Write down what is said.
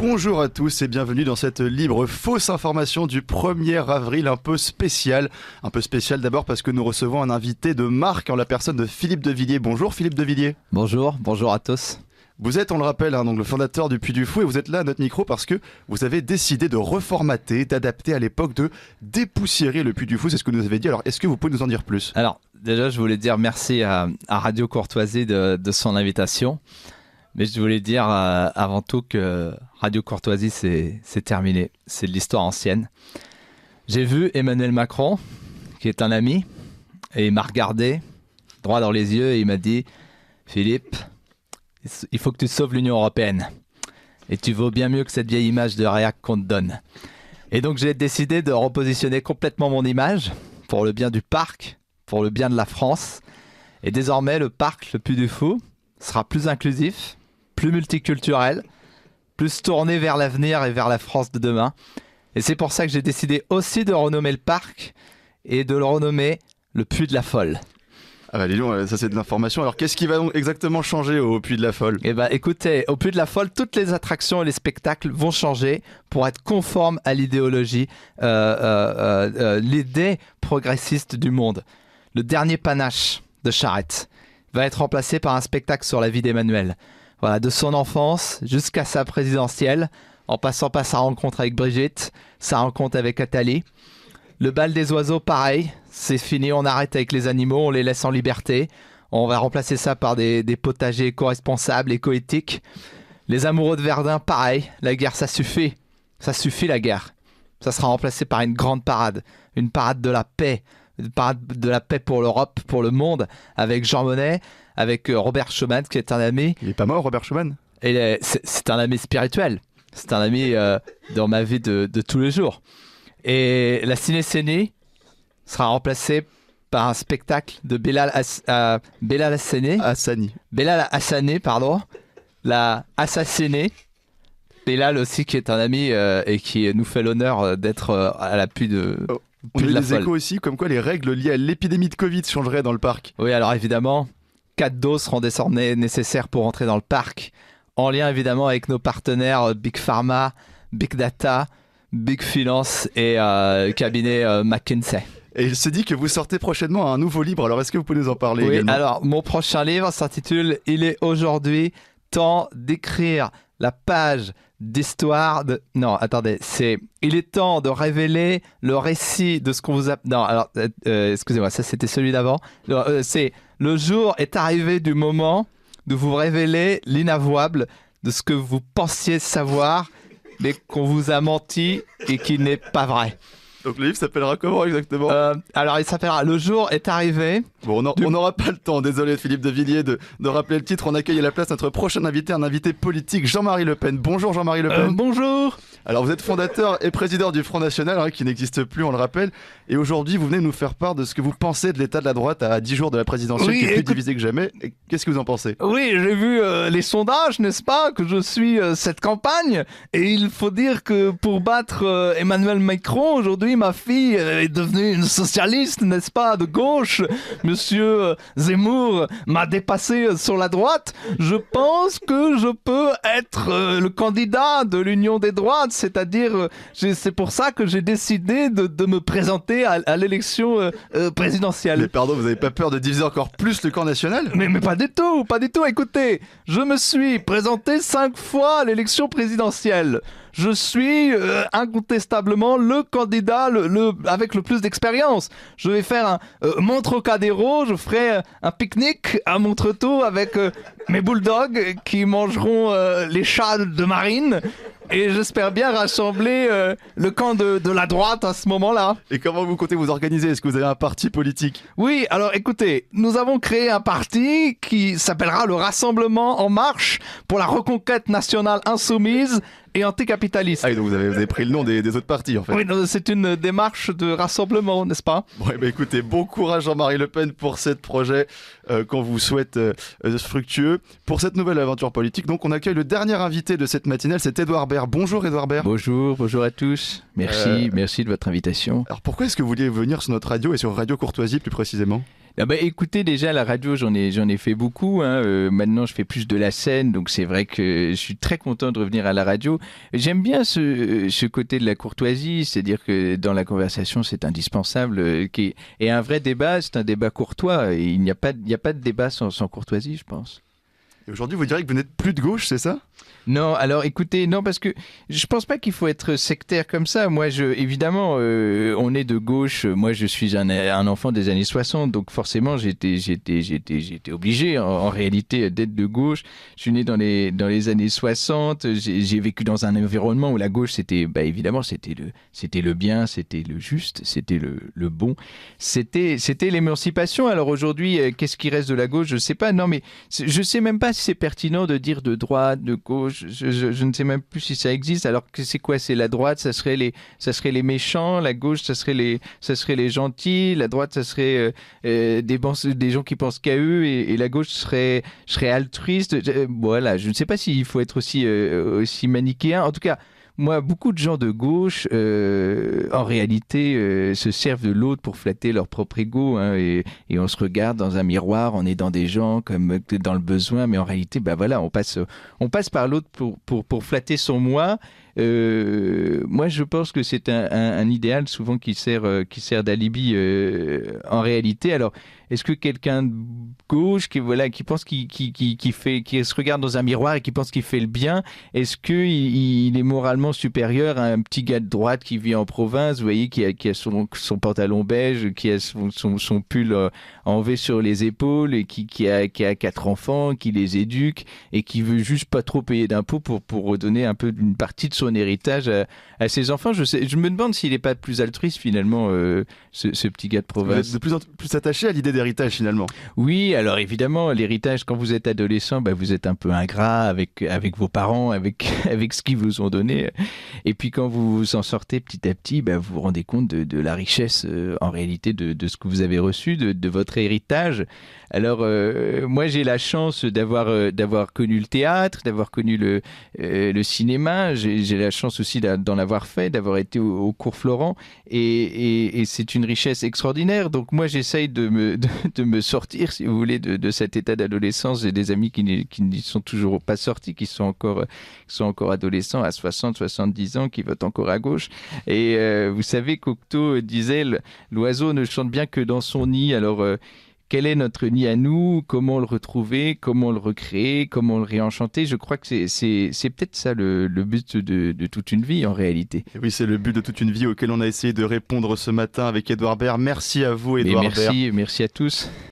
Bonjour à tous et bienvenue dans cette libre fausse information du 1er avril un peu spécial. Un peu spécial d'abord parce que nous recevons un invité de marque en la personne de Philippe de Villiers. Bonjour Philippe de Villiers. Bonjour à tous. Vous êtes, on le rappelle, donc le fondateur du Puy du Fou et vous êtes là à notre micro parce que vous avez décidé de reformater, d'adapter à l'époque, de dépoussiérer le Puy du Fou. C'est ce que vous nous avez dit. Alors est-ce que vous pouvez nous en dire plus ? Alors déjà je voulais dire merci à Radio Courtoisie de son invitation. Mais je voulais dire avant tout que Radio Courtoisie c'est terminé. C'est de l'histoire ancienne. J'ai vu Emmanuel Macron, qui est un ami, et il m'a regardé droit dans les yeux et il m'a dit « Philippe, il faut que tu sauves l'Union Européenne. Et tu vaux bien mieux que cette vieille image de réac qu'on te donne. » Et donc j'ai décidé de repositionner complètement mon image pour le bien du parc, pour le bien de la France. Et désormais, le parc, le Puy du Fou, sera plus inclusif, plus multiculturel, plus tourné vers l'avenir et vers la France de demain. Et c'est pour ça que j'ai décidé aussi de renommer le parc et de le renommer le Puy de la Folle. Ah bah dis donc, ça c'est de l'information. Alors qu'est-ce qui va donc exactement changer au Puy de la Folle ? Eh bah écoutez, au Puy de la Folle, toutes les attractions et les spectacles vont changer pour être conformes à l'idéologie, l'idée progressiste du monde. Le dernier panache de Charette va être remplacé par un spectacle sur la vie d'Emmanuel. Voilà, de son enfance jusqu'à sa présidentielle, en passant par sa rencontre avec Brigitte, sa rencontre avec Attali. Le bal des oiseaux, pareil, c'est fini, on arrête avec les animaux, on les laisse en liberté. On va remplacer ça par des potagers éco-responsables, éco-éthiques. Les amoureux de Verdun, pareil, la guerre, ça suffit la guerre. Ça sera remplacé par une grande parade, une parade de la paix. Une parade de la paix pour l'Europe, pour le monde, avec Jean Monnet, avec Robert Schuman, qui est un ami. Il est pas mort, Robert Schuman ? Et c'est un ami spirituel. C'est un ami dans ma vie de tous les jours. Et la ciné-scénie sera remplacée par un spectacle de Belal Hassani, la assassinée. Belal aussi, qui est un ami et qui nous fait l'honneur d'être à l'appui de... On a eu des échos aussi, comme quoi les règles liées à l'épidémie de Covid changeraient dans le parc. Oui, alors évidemment, 4 doses seront désormais nécessaires pour entrer dans le parc, en lien évidemment avec nos partenaires Big Pharma, Big Data, Big Finance et cabinet McKinsey. Et il se dit que vous sortez prochainement un nouveau livre, alors est-ce que vous pouvez nous en parler également ? Oui, alors mon prochain livre s'intitule « Il est aujourd'hui temps d'écrire la page d'histoire de... » Non, attendez, il est temps de révéler le récit de ce qu'on vous a... Non, alors, excusez-moi, ça c'était celui d'avant. C'est « Le jour est arrivé du moment de vous révéler l'inavouable de ce que vous pensiez savoir, mais qu'on vous a menti et qui n'est pas vrai. » Donc le livre s'appellera comment exactement ? Alors il s'appellera « Le jour est arrivé ». Bon, on n'aura pas le temps, désolé Philippe de Villiers, de rappeler le titre. On accueille à la place notre prochain invité, un invité politique, Jean-Marie Le Pen. Bonjour Jean-Marie Le Pen. Bonjour. Alors vous êtes fondateur et président du Front National, qui n'existe plus, on le rappelle. Et aujourd'hui, vous venez nous faire part de ce que vous pensez de l'état de la droite à 10 jours de la présidentielle, qui est plus divisé que jamais. Et qu'est-ce que vous en pensez ? Oui, j'ai vu les sondages, n'est-ce pas, que je suis cette campagne. Et il faut dire que pour battre Emmanuel Macron, aujourd'hui, ma fille est devenue une socialiste, n'est-ce pas, de gauche. Monsieur Zemmour m'a dépassé sur la droite. Je pense que je peux être le candidat de l'union des droites, c'est-à-dire, c'est pour ça que j'ai décidé de me présenter à l'élection présidentielle. Mais pardon, vous n'avez pas peur de diviser encore plus le camp national ? Mais pas du tout. Écoutez, je me suis présenté 5 fois à l'élection présidentielle. Je suis incontestablement le candidat avec le plus d'expérience. Je vais faire un Montrocadéro, je ferai un pique-nique à Montretot avec mes bulldogs qui mangeront les chats de marine. Et j'espère bien rassembler le camp de la droite à ce moment-là. Et comment vous comptez vous organiser ? Est-ce que vous avez un parti politique ? Oui, alors écoutez, nous avons créé un parti qui s'appellera le Rassemblement en marche pour la reconquête nationale insoumise et anticapitaliste. Ah, et donc vous avez pris le nom des autres partis en fait. Oui, c'est une démarche de rassemblement, n'est-ce pas ? Bon, écoutez, bon courage Jean-Marie Le Pen pour ce projet qu'on vous souhaite fructueux. Pour cette nouvelle aventure politique, donc on accueille le dernier invité de cette matinale, c'est Édouard Baird. Bonjour Édouard Baird. Bonjour à tous. Merci de votre invitation. Alors pourquoi est-ce que vous vouliez venir sur notre radio et sur Radio Courtoisie plus précisément ? Ah bah, écoutez, déjà la radio, j'en ai fait beaucoup. Hein. Maintenant, je fais plus de la scène, donc c'est vrai que je suis très content de revenir à la radio. J'aime bien ce côté de la courtoisie, c'est-à-dire que dans la conversation, c'est indispensable. Et un vrai débat, c'est un débat courtois. Et il n'y a pas de débat sans courtoisie, je pense. Et aujourd'hui, vous diriez que vous n'êtes plus de gauche, c'est ça ? Non, alors écoutez, non, parce que je pense pas qu'il faut être sectaire comme ça. Moi, évidemment, on est de gauche. Moi, je suis un enfant des années 60, donc forcément, j'étais obligé, en réalité, d'être de gauche. Je suis né dans les années 60. J'ai vécu dans un environnement où la gauche, évidemment, c'était le bien, c'était le juste, c'était le bon. C'était l'émancipation. Alors aujourd'hui, qu'est-ce qui reste de la gauche? Je sais pas. Non, mais je sais même pas si c'est pertinent de dire de droite, de gauche. Je ne sais même plus si ça existe. Alors que c'est quoi? C'est la droite, ça serait les méchants. La gauche, ça serait les gentils. La droite, ça serait des gens qui pensent qu'à eux. Et la gauche serait altruiste. Voilà, je ne sais pas s'il faut être aussi manichéen. En tout cas, moi, beaucoup de gens de gauche, en réalité, se servent de l'autre pour flatter leur propre ego. Hein, et on se regarde dans un miroir en aidant des gens comme dans le besoin. Mais en réalité, voilà, on passe par l'autre pour flatter son moi. Moi, je pense que c'est un idéal souvent qui sert d'alibi en réalité. Alors, est-ce que quelqu'un de gauche qui pense qui se regarde dans un miroir et qui pense qu'il fait le bien, est-ce qu'il est moralement supérieur à un petit gars de droite qui vit en province, vous voyez, qui a son pantalon beige, qui a son pull en V sur les épaules et qui a 4 enfants, qui les éduque et qui veut juste pas trop payer d'impôts pour redonner un peu d'une partie de son héritage à ses enfants. Je me demande s'il n'est pas plus altruiste finalement, ce petit gars de province. Vous êtes de plus en plus attaché à l'idée d'héritage finalement. Oui, alors évidemment, l'héritage, quand vous êtes adolescent, vous êtes un peu ingrat avec vos parents, avec ce qu'ils vous ont donné. Et puis quand vous vous en sortez petit à petit, vous vous rendez compte de la richesse en réalité de ce que vous avez reçu, de votre héritage. Alors moi j'ai la chance d'avoir connu le théâtre, d'avoir connu le cinéma. J'ai la chance aussi d'en avoir fait, d'avoir été au cours Florent et c'est une richesse extraordinaire. Donc moi j'essaye de me sortir, si vous voulez, de cet état d'adolescence. J'ai des amis qui n'y sont toujours pas sortis, qui sont encore adolescents à 60, 70 ans, qui votent encore à gauche. Et vous savez, Cocteau disait l'oiseau ne chante bien que dans son nid. Alors quel est notre nid à nous? Comment le retrouver? Comment le recréer? Comment le réenchanter? Je crois que c'est peut-être ça le but de toute une vie en réalité. Et oui, c'est le but de toute une vie auquel on a essayé de répondre ce matin avec Édouard Baird. Merci à vous, Édouard Baird. Merci à tous.